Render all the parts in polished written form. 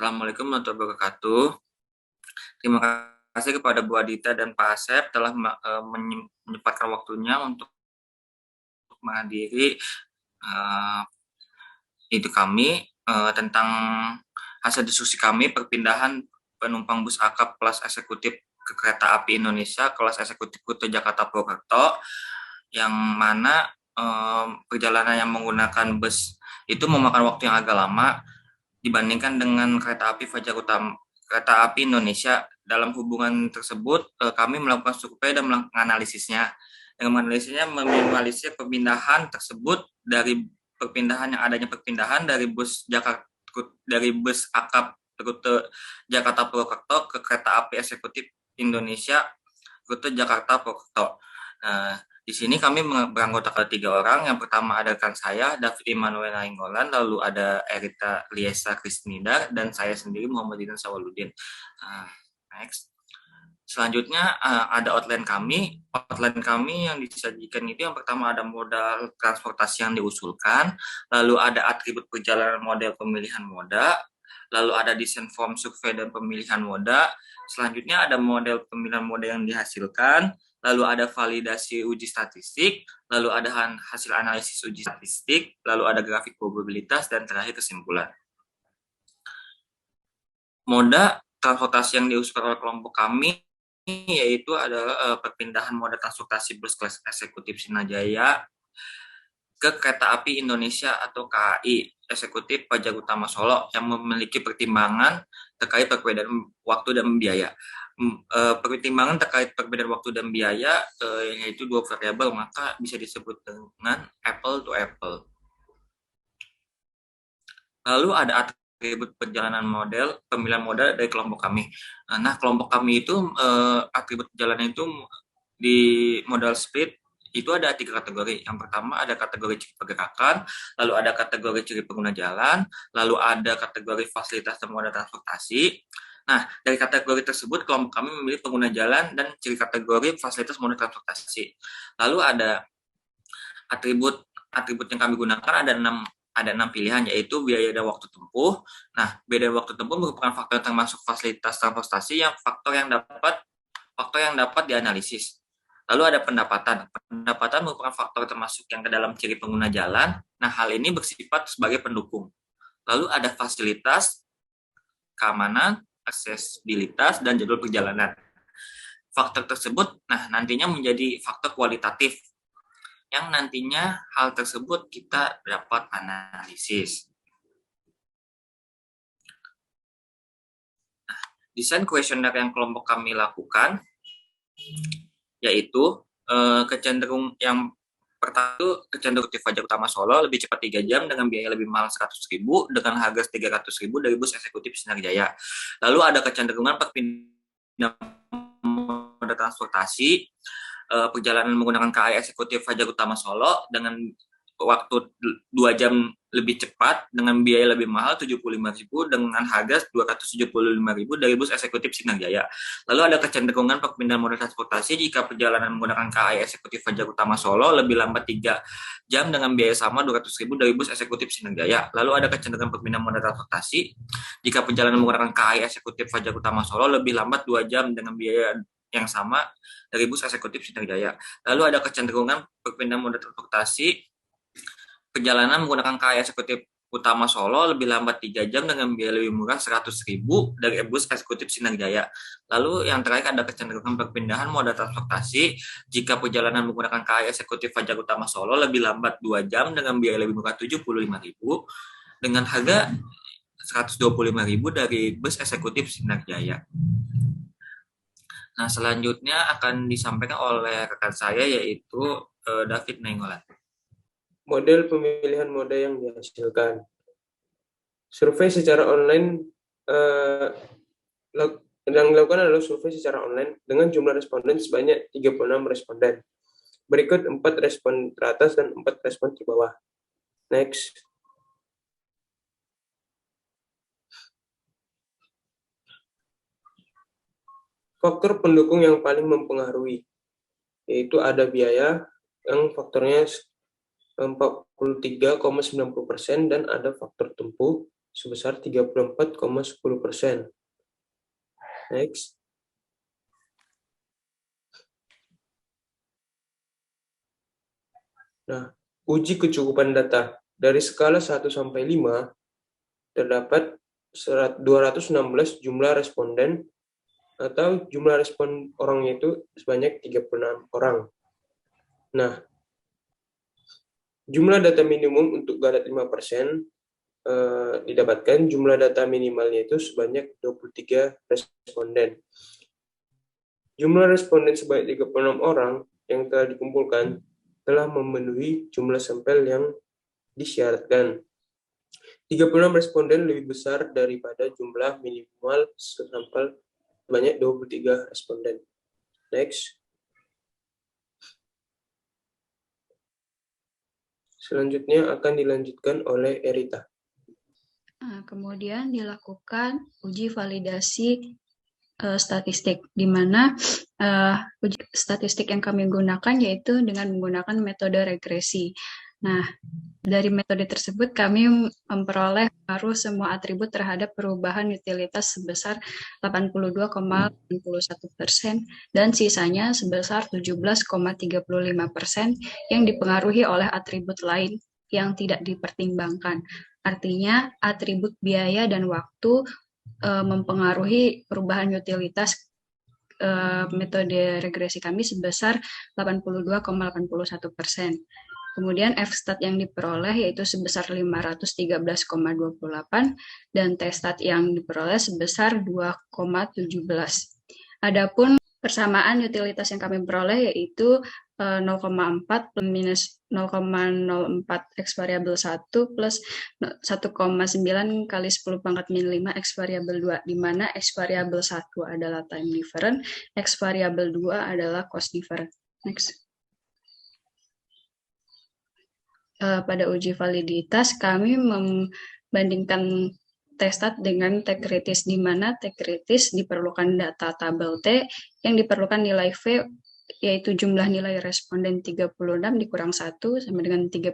Assalamualaikum warahmatullahi wabarakatuh. Terima kasih kepada Bu Adita dan Pak Asep telah menyempatkan waktunya untuk menghadiri uh, tentang hasil diskusi kami perpindahan penumpang bus akap kelas eksekutif ke kereta api Indonesia kelas eksekutif rute Jakarta Purwokerto, yang mana perjalanan yang menggunakan bus itu memakan waktu yang agak lama dibandingkan dengan kereta api Indonesia. Dalam hubungan tersebut, kami melakukan survei dan menganalisisnya. Dengan menganalisisnya, meminimalisir perpindahan tersebut dari perpindahan dari bus akap rute Jakarta Purwokerto ke kereta api eksekutif Indonesia rute Jakarta Purwokerto. Di sini kami beranggotakan 3 orang. Yang pertama ada rekan saya, David Immanuel Nainggolan, lalu ada Erita Liesa Krisnida, dan saya sendiri Muhammad Dinan Sawaludin. Next. Selanjutnya ada outline kami. Outline kami yang disajikan itu yang pertama ada modal transportasi yang diusulkan, lalu ada atribut perjalanan model pemilihan moda, lalu ada desain form survei dan pemilihan moda, selanjutnya ada model pemilihan moda yang dihasilkan, lalu ada validasi uji statistik, lalu ada hasil analisis uji statistik, lalu ada grafik probabilitas, dan terakhir kesimpulan. Moda transportasi yang diusulkan oleh kelompok kami yaitu adalah perpindahan moda transportasi bus kelas eksekutif Sinajaya ke kereta api Indonesia atau KAI eksekutif Fajar Utama Solo yang memiliki pertimbangan terkait perbedaan waktu dan biaya. Pertimbangan terkait perbedaan waktu dan biaya yaitu 2 variabel, maka bisa disebut dengan apple to apple. Lalu ada atribut perjalanan pemilihan modal dari kelompok kami. Nah, kelompok kami itu atribut perjalanan itu di modal split itu ada 3 kategori. Yang pertama ada kategori ciri pergerakan, lalu ada kategori ciri pengguna jalan, lalu ada kategori fasilitas dan moda transportasi. Nah, dari kategori tersebut kelompok kami memilih pengguna jalan dan ciri kategori fasilitas moda transportasi. Lalu ada atribut yang kami gunakan ada 6 pilihan, yaitu biaya dan waktu tempuh. Nah, biaya dan waktu tempuh merupakan faktor yang termasuk fasilitas transportasi yang faktor yang dapat dianalisis. Lalu ada pendapatan. Pendapatan merupakan faktor termasuk yang ke dalam ciri pengguna jalan. Nah, hal ini bersifat sebagai pendukung. Lalu ada fasilitas, keamanan, aksesibilitas, dan jadwal perjalanan. Faktor tersebut nantinya menjadi faktor kualitatif yang nantinya hal tersebut kita dapat analisis. Desain kuesioner yang kelompok kami lakukan yaitu kecenderung yang pertama itu kecenderungan Fajar Utama Solo lebih cepat 3 jam dengan biaya lebih mahal 100.000 dengan harga 300.000 dari bus eksekutif Sinar Jaya. Lalu ada kecenderungan perpindahan moda transportasi perjalanan menggunakan KAI eksekutif Fajar Utama Solo dengan waktu 2 jam lebih cepat dengan biaya lebih mahal 75.000 dengan harga 275.000 dari bus eksekutif Sinar Jaya. Lalu ada kecenderungan perpindahan moda transportasi jika perjalanan menggunakan KAI eksekutif Fajar Utama Solo lebih lambat 3 jam dengan biaya sama 200.000 dari bus eksekutif Sinar Jaya. Lalu ada kecenderungan perpindahan moda transportasi jika perjalanan menggunakan KAI eksekutif Fajar Utama Solo lebih lambat 2 jam dengan biaya yang sama dari bus eksekutif Sinar Jaya. Lalu ada kecenderungan perpindahan moda transportasi perjalanan menggunakan KAI eksekutif Utama Solo lebih lambat 3 jam dengan biaya lebih murah 100.000 dari bus eksekutif Sinar Jaya. Lalu yang terakhir ada kecenderungan perpindahan moda transportasi jika perjalanan menggunakan KAI eksekutif Fajar Utama Solo lebih lambat 2 jam dengan biaya lebih murah 75.000 dengan harga 125.000 dari bus eksekutif Sinar Jaya. Nah, selanjutnya akan disampaikan oleh rekan saya yaitu David Nainggolan. Model pemilihan moda yang dihasilkan. Survei secara online yang dilakukan adalah survei secara online dengan jumlah responden sebanyak 36 responden. Berikut 4 respon teratas dan 4 respon terbawah. Next. Faktor pendukung yang paling mempengaruhi, yaitu ada biaya yang faktornya 43,90% dan ada faktor tempuh sebesar 34,10%. Next. Nah, uji kecukupan data. Dari skala 1 sampai 5, terdapat 216 jumlah responden atau jumlah respon orangnya itu sebanyak 36 orang. Nah, jumlah data minimum untuk GADAT 5% didapatkan, jumlah data minimalnya itu sebanyak 23 responden. Jumlah responden sebanyak 36 orang yang telah dikumpulkan telah memenuhi jumlah sampel yang disyaratkan. 36 responden lebih besar daripada jumlah minimal sampel sebanyak 23 responden. Next. Selanjutnya akan dilanjutkan oleh Erita. Nah, kemudian dilakukan uji validasi statistik, di mana uji statistik yang kami gunakan yaitu dengan menggunakan metode regresi. Nah, dari metode tersebut kami memperoleh pengaruh semua atribut terhadap perubahan utilitas sebesar 82,81% dan sisanya sebesar 17,35% yang dipengaruhi oleh atribut lain yang tidak dipertimbangkan. Artinya atribut biaya dan waktu mempengaruhi perubahan utilitas metode regresi kami sebesar 82,81%. Kemudian F-stat yang diperoleh yaitu sebesar 513,28 dan T-stat yang diperoleh sebesar 2,17. Adapun persamaan utilitas yang kami peroleh yaitu 0,4 minus 0,04 X variabel 1 plus 1,9 kali 10 pangkat min 5 X variabel 2, di mana X variabel 1 adalah time different, X variabel 2 adalah cost different. Next. Pada uji validitas, kami membandingkan T-stat dengan T kritis, di mana T kritis diperlukan data tabel T yang diperlukan nilai V, yaitu jumlah nilai responden 36 dikurang 1 sama dengan 35,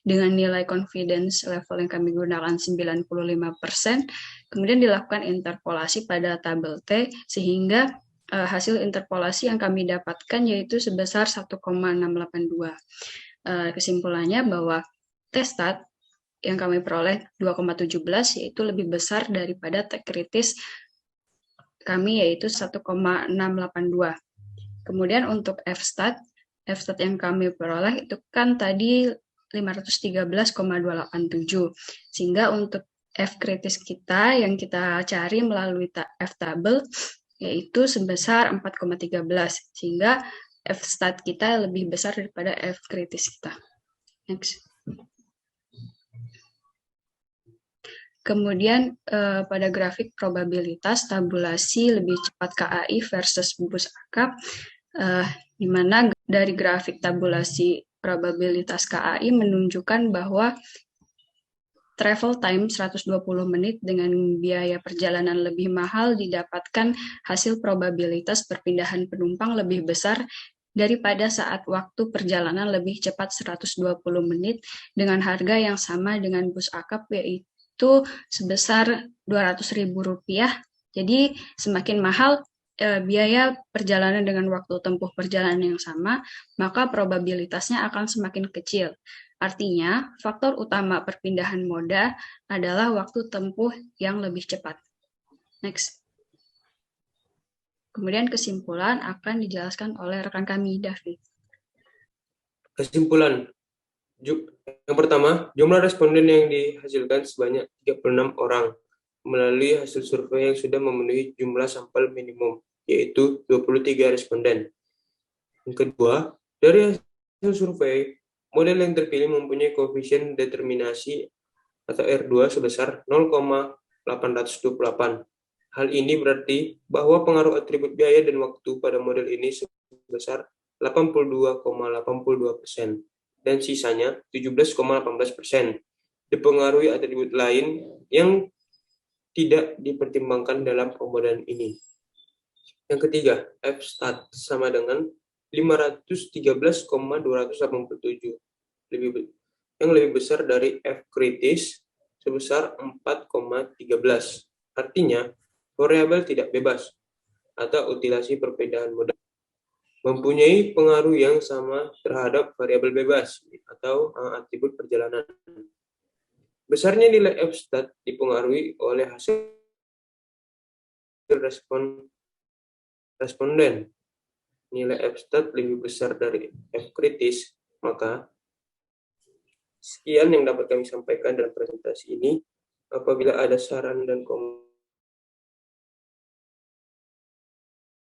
dengan nilai confidence level yang kami gunakan 95%, kemudian dilakukan interpolasi pada tabel T, sehingga hasil interpolasi yang kami dapatkan yaitu sebesar 1,682. Kesimpulannya bahwa T-stat yang kami peroleh 2,17 yaitu lebih besar daripada T kritis kami yaitu 1,682. Kemudian untuk F-stat yang kami peroleh itu kan tadi 513,287. Sehingga untuk F kritis kita yang kita cari melalui F-table yaitu sebesar 4,13. Sehingga F-stat kita lebih besar daripada F kritis kita. Next. Kemudian pada grafik probabilitas tabulasi lebih cepat KAI versus bus akap, di mana dari grafik tabulasi probabilitas KAI menunjukkan bahwa travel time 120 menit dengan biaya perjalanan lebih mahal didapatkan hasil probabilitas perpindahan penumpang lebih besar daripada saat waktu perjalanan lebih cepat 120 menit dengan harga yang sama dengan bus akap yaitu sebesar Rp200.000. Jadi semakin mahal biaya perjalanan dengan waktu tempuh perjalanan yang sama, maka probabilitasnya akan semakin kecil. Artinya, faktor utama perpindahan moda adalah waktu tempuh yang lebih cepat. Next. Kemudian kesimpulan akan dijelaskan oleh rekan kami, David. Kesimpulan. Yang pertama, jumlah responden yang dihasilkan sebanyak 36 orang melalui hasil survei yang sudah memenuhi jumlah sampel minimum, yaitu 23 responden. Yang kedua, dari hasil survei, model yang terpilih mempunyai koefisien determinasi atau R2 sebesar 0,828. Hal ini berarti bahwa pengaruh atribut biaya dan waktu pada model ini sebesar 82,82% dan sisanya 17,18% dipengaruhi atribut lain yang tidak dipertimbangkan dalam pemodelan ini. Yang ketiga, F-stat sama dengan 513,287, yang lebih besar dari F kritis sebesar 4,13. Artinya, variabel tidak bebas atau utilasi perbedaan modal mempunyai pengaruh yang sama terhadap variabel bebas atau atribut perjalanan. Besarnya nilai F-stat dipengaruhi oleh hasil responden. Nilai F-stat lebih besar dari F kritis, maka sekian yang dapat kami sampaikan dalam presentasi ini. Apabila ada saran dan komentar